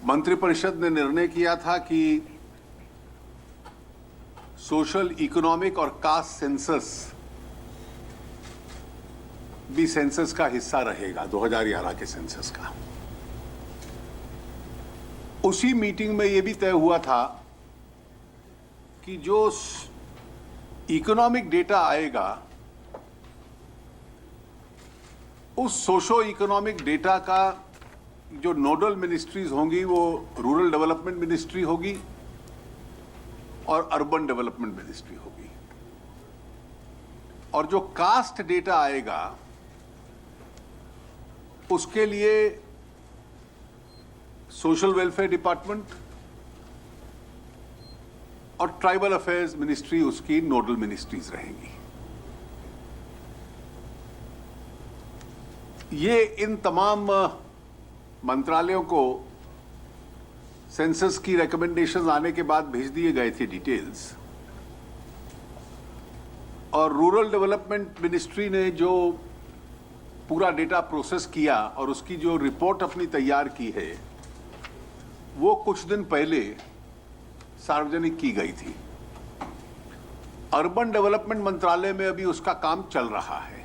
मंत्रिपरिषद ने निर्णय किया था कि सोशल, इकोनॉमिक और कास्ट सेंसस भी सेंसस का हिस्सा रहेगा, 2011 के सेंसस का। उसी मीटिंग में यह भी तय हुआ था कि जो इकोनॉमिक डेटा आएगा उस सोशो इकोनॉमिक डेटा का जो नोडल मिनिस्ट्रीज होंगी वो रूरल डेवलपमेंट मिनिस्ट्री होगी और अर्बन डेवलपमेंट मिनिस्ट्री होगी, और जो कास्ट डेटा आएगा उसके लिए सोशल वेलफेयर डिपार्टमेंट और ट्राइबल अफेयर्स मिनिस्ट्री उसकी नोडल मिनिस्ट्रीज रहेंगी। ये इन तमाम मंत्रालयों को सेंसस की रिकमेंडेशंस आने के बाद भेज दिए गए थे डिटेल्स, और रूरल डेवलपमेंट मिनिस्ट्री ने जो पूरा डेटा प्रोसेस किया और उसकी जो रिपोर्ट अपनी तैयार की है वो कुछ दिन पहले सार्वजनिक की गई थी। अर्बन डेवलपमेंट मंत्रालय में अभी उसका काम चल रहा है।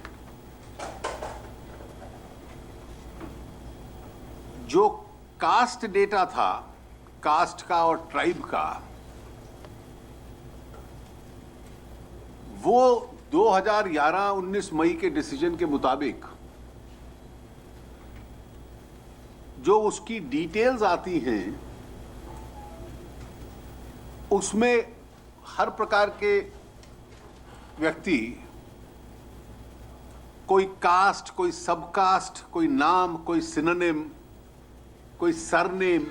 जो कास्ट डेटा था, कास्ट का और ट्राइब का, वो 2011-19 मई के डिसीजन के मुताबिक जो उसकी डिटेल्स आती हैं उसमें हर प्रकार के व्यक्ति, कोई कास्ट, कोई सब कास्ट, कोई नाम, कोई सिनोनिम, कोई सरनेम,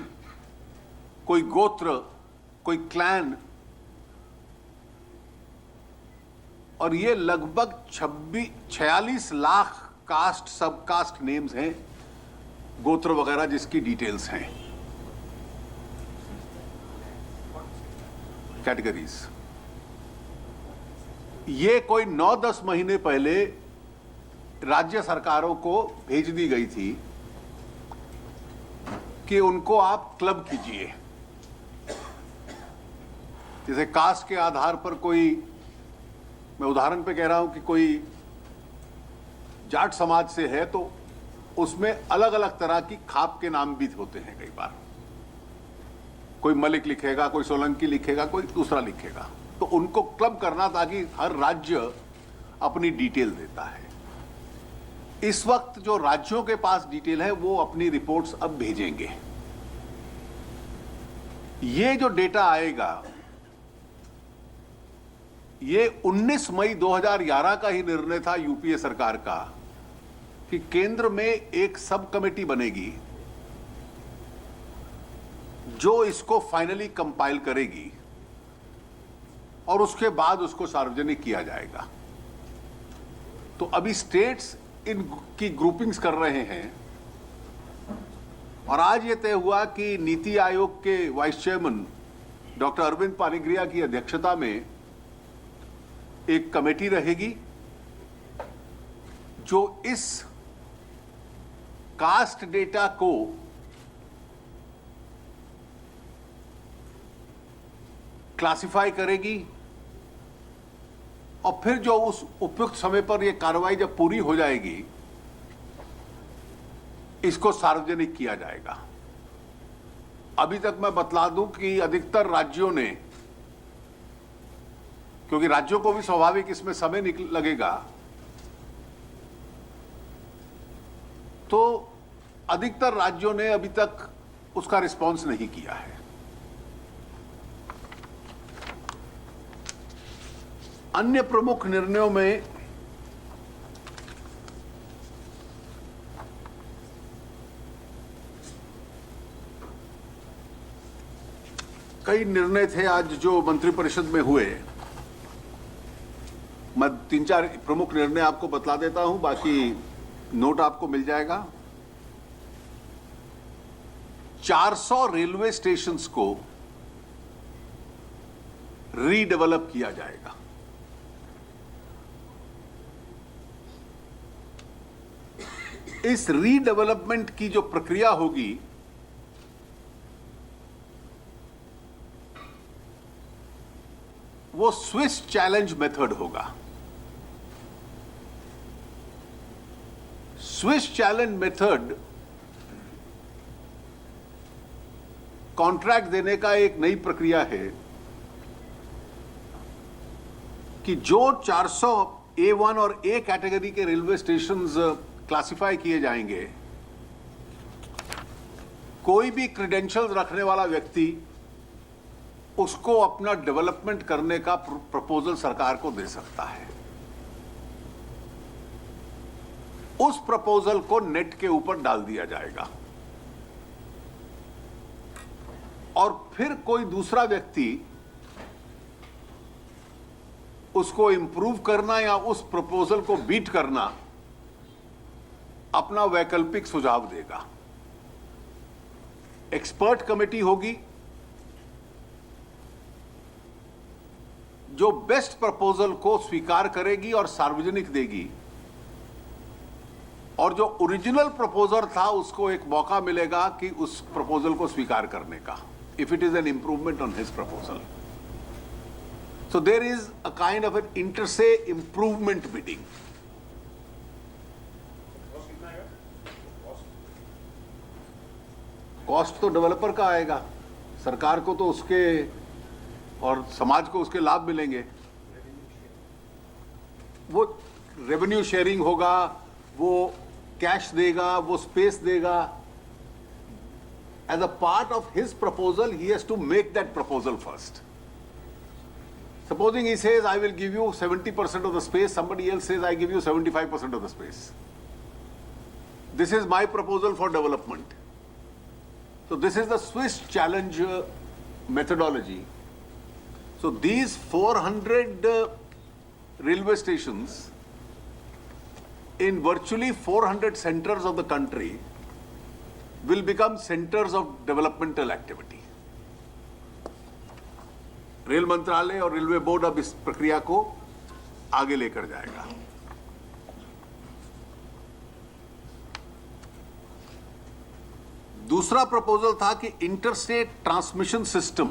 कोई गोत्र, कोई क्लैन, और ये लगभग 46 लाख कास्ट, सब कास्ट नेम्स हैं, गोत्र वगैरह जिसकी डिटेल्स हैं, कैटेगरीज। ये कोई 9-10 महीने पहले राज्य सरकारों को भेज दी गई थी कि उनको आप क्लब कीजिए। जैसे कास्ट के आधार पर कोई, मैं उदाहरण पे कह रहा हूं कि कोई जाट समाज से है तो उसमें अलग अलग तरह की खाप के नाम भी होते हैं। कई बार कोई मलिक लिखेगा, कोई सोलंकी लिखेगा, कोई दूसरा लिखेगा, तो उनको क्लब करना ताकि हर राज्य अपनी डिटेल देता है। इस वक्त जो राज्यों के पास डिटेल है वो अपनी रिपोर्ट्स अब भेजेंगे। ये जो डेटा आएगा ये 19 मई 2011 का ही निर्णय था यूपीए सरकार का कि केंद्र में एक सब कमेटी बनेगी जो इसको फाइनली कंपाइल करेगी और उसके बाद उसको सार्वजनिक किया जाएगा। तो अभी स्टेट्स इनकी ग्रुपिंग्स कर रहे हैं, और आज ये तय हुआ कि नीति आयोग के वाइस चेयरमैन डॉक्टर अरविंद पानीग्रिया की अध्यक्षता में एक कमेटी रहेगी जो इस कास्ट डेटा को क्लासिफाई करेगी, और फिर जो उस उपयुक्त समय पर यह कार्रवाई जब पूरी हो जाएगी इसको सार्वजनिक किया जाएगा। अभी तक मैं बतला दूं कि अधिकतर राज्यों ने, क्योंकि राज्यों को भी स्वाभाविक इसमें समय लगेगा, तो अधिकतर राज्यों ने अभी तक उसका रिस्पॉन्स नहीं किया है। अन्य प्रमुख निर्णयों में कई निर्णय थे आज जो मंत्रिपरिषद में हुए। मैं 3-4 प्रमुख निर्णय आपको बतला देता हूं, बाकी नोट आपको मिल जाएगा। 400 रेलवे स्टेशंस को रीडेवलप किया जाएगा। इस रीडेवलपमेंट की जो प्रक्रिया होगी वो स्विस चैलेंज मेथड होगा। स्विस चैलेंज मेथड कॉन्ट्रैक्ट देने का एक नई प्रक्रिया है कि जो 400 A1 और A कैटेगरी के रेलवे स्टेशंस क्लासिफाई किए जाएंगे, कोई भी क्रेडेंशियल्स रखने वाला व्यक्ति उसको अपना डेवलपमेंट करने का प्रपोजल सरकार को दे सकता है। उस प्रपोजल को नेट के ऊपर डाल दिया जाएगा और फिर कोई दूसरा व्यक्ति उसको इंप्रूव करना या उस प्रपोजल को बीट करना अपना वैकल्पिक सुझाव देगा। एक्सपर्ट कमेटी होगी जो बेस्ट प्रपोजल को स्वीकार करेगी और सार्वजनिक देगी, और जो ओरिजिनल प्रपोजल था उसको एक मौका मिलेगा कि उस प्रपोजल को स्वीकार करने का, if it is an improvement on his proposal. So there is a kind of an inter se improvement bidding. Cost तो डेवलपर का आएगा, सरकार को तो उसके और समाज को उसके लाभ मिलेंगे। वो रेवेन्यू शेयरिंग होगा, वो कैश देगा, वो स्पेस देगा। As a part of his proposal, he has to make that proposal first. Supposing he says, I will give you 70% of the space, somebody else says, I give you 75% of the space. This is my proposal for development. So this is the Swiss challenge methodology. So these 400 railway stations in virtually 400 centers of the country will become centers of developmental activity. Rail मंत्रालय और railway board अब इस प्रक्रिया को आगे लेकर जाएगा। दूसरा प्रपोजल था कि इंटरस्टेट ट्रांसमिशन सिस्टम,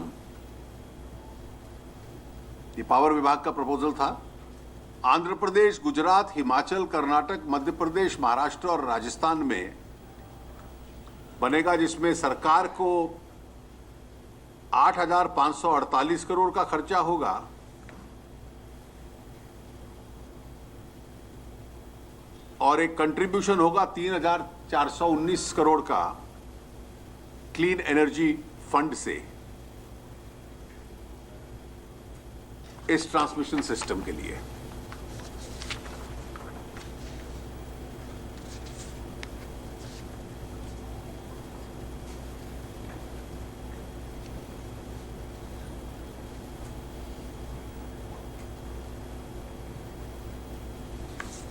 ये पावर विभाग का प्रपोजल था। आंध्र प्रदेश, गुजरात, हिमाचल, कर्नाटक, मध्य प्रदेश, महाराष्ट्र और राजस्थान में बनेगा, जिसमें सरकार को 8,548 करोड़ का खर्चा होगा और एक कंट्रीब्यूशन होगा 3,419 करोड़ का क्लीन एनर्जी फंड से इस ट्रांसमिशन सिस्टम के लिए।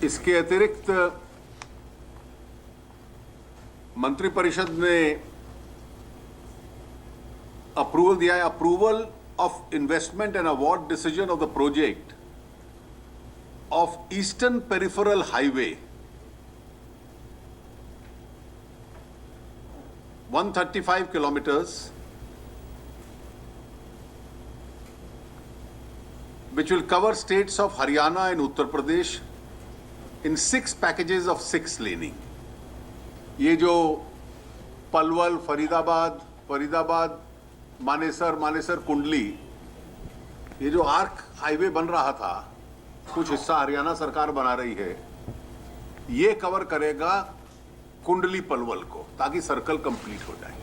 इसके अतिरिक्त मंत्रिपरिषद ने अप्रूवल दिया है, approval of investment and award decision of the project of eastern peripheral highway 135 kilometers, which will cover states of Haryana and Uttar Pradesh in 6 packages of 6 laning. ये जो पलवल, फरीदाबाद, मानेसर, कुंडली, ये जो आर्क हाईवे बन रहा था, कुछ हिस्सा हरियाणा सरकार बना रही है, ये कवर करेगा कुंडली पलवल को, ताकि सर्कल कंप्लीट हो जाए।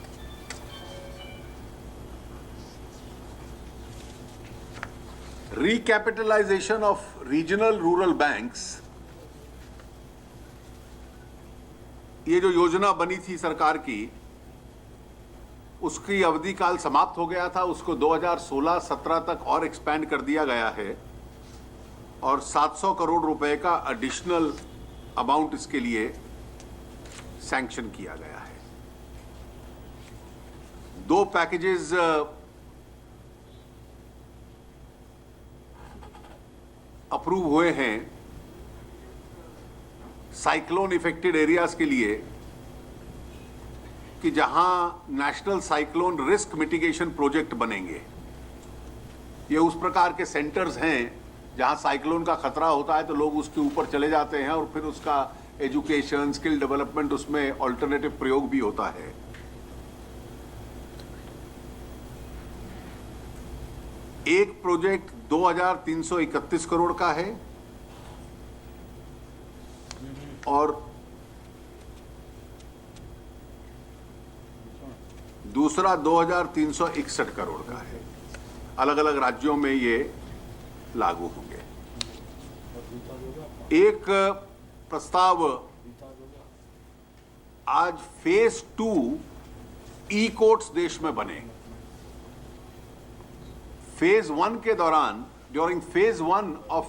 Recapitalisation of regional rural banks, ये जो योजना बनी थी सरकार की, उसकी अवधि काल समाप्त हो गया था, उसको 2016-17 तक और एक्सपैंड कर दिया गया है और 700 करोड़ रुपए का एडिशनल अमाउंट इसके लिए सैंक्शन किया गया है। 2 पैकेजेस अप्रूव हुए हैं साइक्लोन इफेक्टेड एरियाज के लिए, कि जहां national cyclone risk mitigation project बनेंगे। ये उस प्रकार के सेंटर्स हैं जहां साइक्लोन का खतरा होता है तो लोग उसके ऊपर चले जाते हैं और फिर उसका एजुकेशन, स्किल डेवलपमेंट, उसमें ऑल्टरनेटिव प्रयोग भी होता है। एक प्रोजेक्ट 2331 करोड़ का है और दूसरा 2361 करोड़ का है। अलग अलग राज्यों में ये लागू होंगे। एक प्रस्ताव आज फेज 2 ई कोर्ट्स देश में बने। फेज 1 के दौरान, during phase 1 of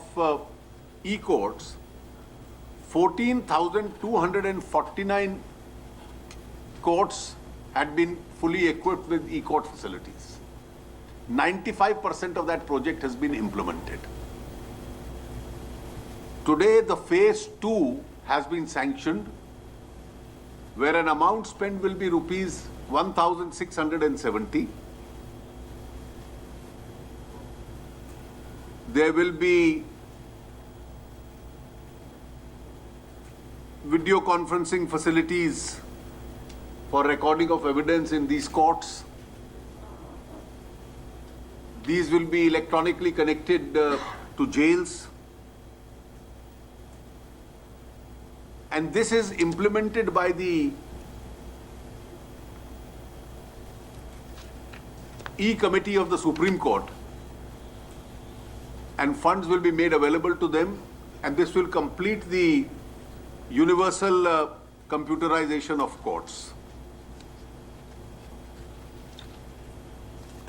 E courts 14,249 courts had been fully equipped with e-court facilities. 95% of that project has been implemented. Today, the phase 2 has been sanctioned, where an amount spent will be rupees 1,670. There will be video conferencing facilities for recording of evidence in these courts. These will be electronically connected to jails. And this is implemented by the E-Committee of the Supreme Court, and funds will be made available to them, and this will complete the universal computerization of courts.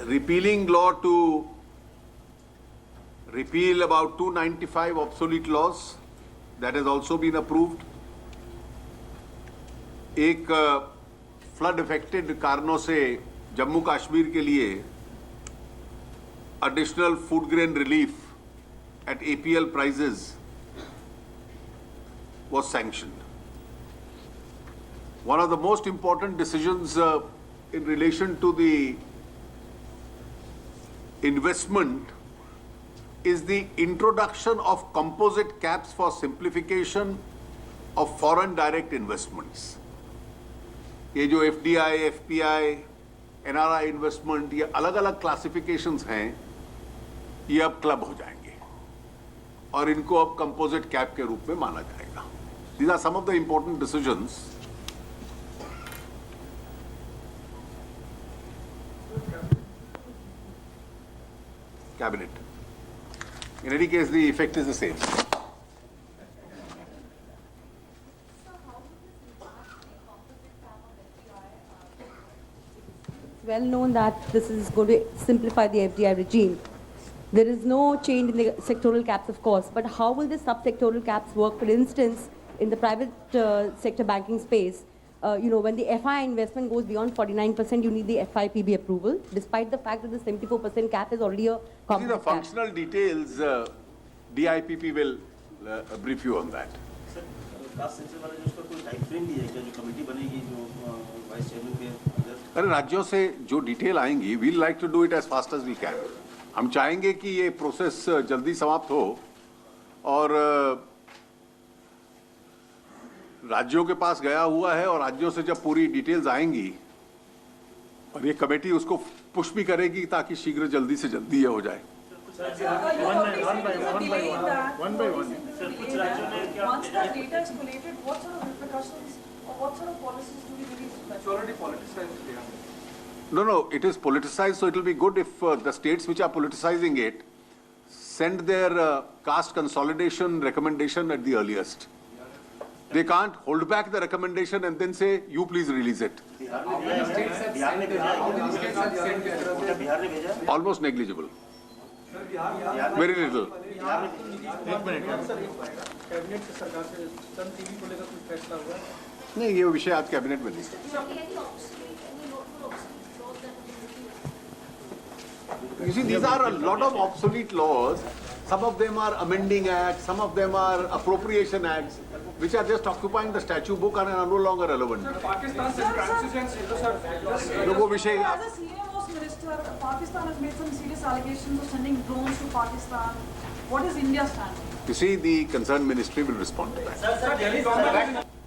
Repealing law to repeal about 295 obsolete laws, that has also been approved. एक flood affected कारणों से जम्मू कश्मीर के लिए additional food grain relief at APL prices was sanctioned. One of the most important decisions in relation to the investment is the introduction of composite caps for simplification of foreign direct investments. ये जो FDI, FPI, NRI investment, ये अलग अलग classifications हैं, ये अब club हो जाएंगे और इनको अब कंपोजिट कैप के रूप में माना जाएगा। These are some of the important decisions. Cabinet. In any case, the effect is the same. Well known that this is going to simplify the FDI regime. There is no change in the sectoral caps, of course, but how will the sub-sectoral caps work? For instance, in the private sector banking space, when the FI investment goes beyond 49%, you need the FIPB approval, despite the fact that the 74% cap is already a composite See, the functional cap. details, DIPP will brief you on that. Sir, caste census वाले जो उसका कोई time frame भी है क्या, जो committee बनेगी, जो वाइस चेयरमैन के अंदर? अरे राज्यों से जो डिटेल आएंगी, we like to do it as fast as we can. हम चाहेंगे कि ये प्रोसेस जल्दी समाप्त हो और राज्यों के पास गया हुआ है और राज्यों से जब पूरी डिटेल्स आएंगी और ये कमेटी उसको पुश भी करेगी ताकि शीघ्र जल्दी से जल्दी ये हो जाए। Once the data is collated, what sort of repercussions or what sort of policies do we release? It's already politicized. No, it is politicized, so it will be good if the states which are politicizing it send their caste consolidation recommendation at the earliest. They can't hold back the recommendation and then say, you please release it. Bihar ने भेजा है? Almost negligible. Very little. Cabinet से सरकार से Sun TV को लेकर कुछ फैसला हुआ है? नहीं, ये विषय आज कैबिनेट में नहीं। You see, these are a lot of obsolete laws. Some of them are amending acts, some of them are appropriation acts, which are just occupying the statute book and are no longer relevant. Pakistan से transition से तो sir तो वो विषय As a CA was minister, Pakistan has made some serious allegations of sending drones to Pakistan. What is India's stand? You see, the concerned ministry will respond to that. Sir